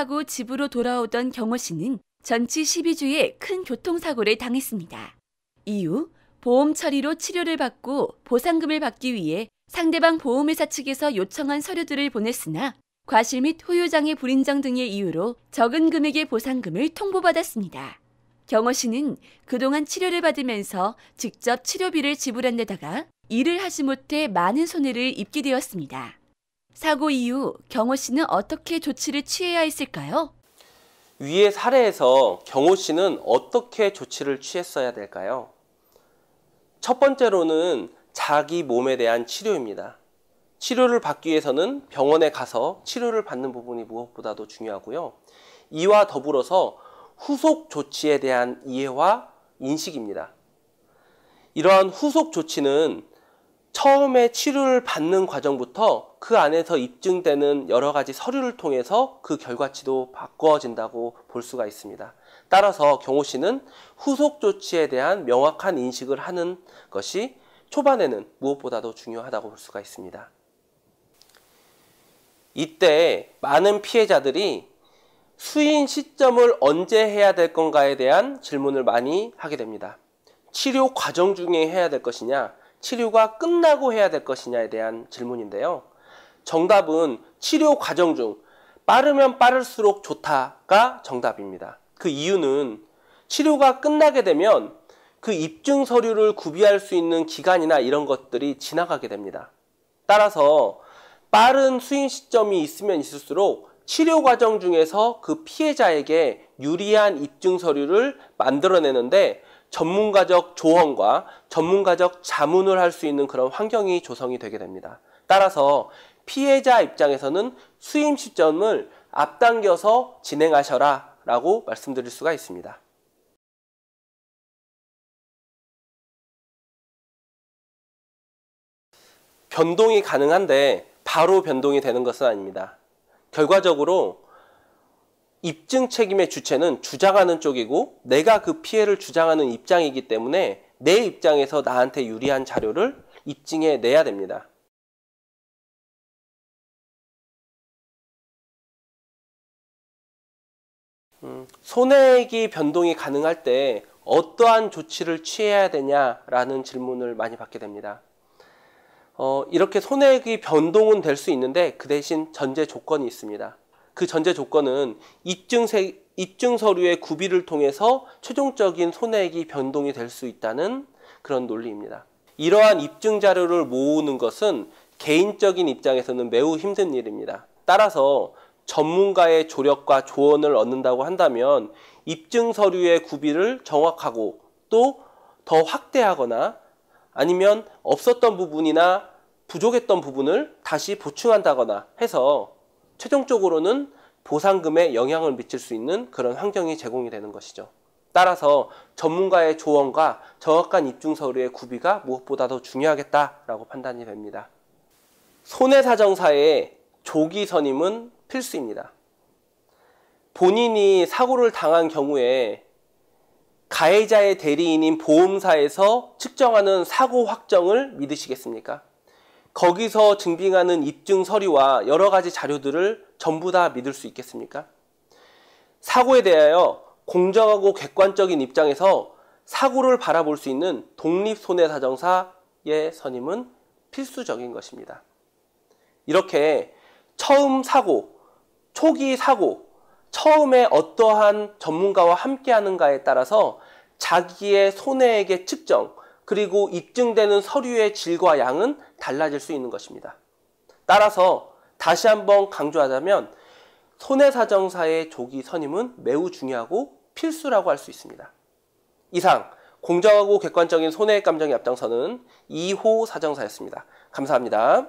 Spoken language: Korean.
타고 집으로 돌아오던 경호 씨는 전치 12주에 큰 교통사고를 당했습니다. 이후 보험 처리로 치료를 받고 보상금을 받기 위해 상대방 보험회사 측에서 요청한 서류들을 보냈으나 과실 및 후유장애 불인정 등의 이유로 적은 금액의 보상금을 통보받았습니다. 경호 씨는 그동안 치료를 받으면서 직접 치료비를 지불한 데다가 일을 하지 못해 많은 손해를 입게 되었습니다. 사고 이후 경호 씨는 어떻게 조치를 취해야 했을까요? 위의 사례에서 경호 씨는 어떻게 조치를 취했어야 될까요? 첫 번째로는 자기 몸에 대한 치료입니다. 치료를 받기 위해서는 병원에 가서 치료를 받는 부분이 무엇보다도 중요하고요. 이와 더불어서 후속 조치에 대한 이해와 인식입니다. 이러한 후속 조치는 처음에 치료를 받는 과정부터 그 안에서 입증되는 여러 가지 서류를 통해서 그 결과치도 바꿔진다고 볼 수가 있습니다. 따라서 경호 씨는 후속 조치에 대한 명확한 인식을 하는 것이 초반에는 무엇보다도 중요하다고 볼 수가 있습니다. 이때 많은 피해자들이 수인 시점을 언제 해야 될 건가에 대한 질문을 많이 하게 됩니다. 치료 과정 중에 해야 될 것이냐, 치료가 끝나고 해야 될 것이냐에 대한 질문인데요. 정답은 치료 과정 중 빠르면 빠를수록 좋다가 정답입니다. 그 이유는 치료가 끝나게 되면 그 입증 서류를 구비할 수 있는 기간이나 이런 것들이 지나가게 됩니다. 따라서 빠른 수인 시점이 있으면 있을수록 치료 과정 중에서 그 피해자에게 유리한 입증 서류를 만들어내는데 전문가적 조언과 전문가적 자문을 할 수 있는 그런 환경이 조성이 되게 됩니다. 따라서 피해자 입장에서는 수임 시점을 앞당겨서 진행하셔라 라고 말씀드릴 수가 있습니다. 변동이 가능한데 바로 변동이 되는 것은 아닙니다. 결과적으로 입증 책임의 주체는 주장하는 쪽이고 내가 그 피해를 주장하는 입장이기 때문에 내 입장에서 나한테 유리한 자료를 입증해 내야 됩니다. 손해액이 변동이 가능할 때 어떠한 조치를 취해야 되냐라는 질문을 많이 받게 됩니다. 이렇게 손해액이 변동은 될 수 있는데 그 대신 전제 조건이 있습니다. 그 전제 조건은 입증 서류의 구비를 통해서 최종적인 손해액이 변동이 될 수 있다는 그런 논리입니다. 이러한 입증 자료를 모으는 것은 개인적인 입장에서는 매우 힘든 일입니다. 따라서 전문가의 조력과 조언을 얻는다고 한다면 입증 서류의 구비를 정확하고 또 더 확대하거나 아니면 없었던 부분이나 부족했던 부분을 다시 보충한다거나 해서 최종적으로는 보상금에 영향을 미칠 수 있는 그런 환경이 제공이 되는 것이죠. 따라서 전문가의 조언과 정확한 입증 서류의 구비가 무엇보다도 중요하겠다라고 판단이 됩니다. 손해사정사의 조기 선임은 필수입니다. 본인이 사고를 당한 경우에 가해자의 대리인인 보험사에서 측정하는 사고 확정을 믿으시겠습니까? 거기서 증빙하는 입증 서류와 여러 가지 자료들을 전부 다 믿을 수 있겠습니까? 사고에 대하여 공정하고 객관적인 입장에서 사고를 바라볼 수 있는 독립손해사정사의 선임은 필수적인 것입니다. 이렇게 처음 사고, 초기 사고, 처음에 어떠한 전문가와 함께 하는가에 따라서 자기의 손해액의 측정, 그리고 입증되는 서류의 질과 양은 달라질 수 있는 것입니다. 따라서 다시 한번 강조하자면 손해사정사의 조기 선임은 매우 중요하고 필수라고 할 수 있습니다. 이상 공정하고 객관적인 손해액 감정에 앞장서는 이호 사정사였습니다. 감사합니다.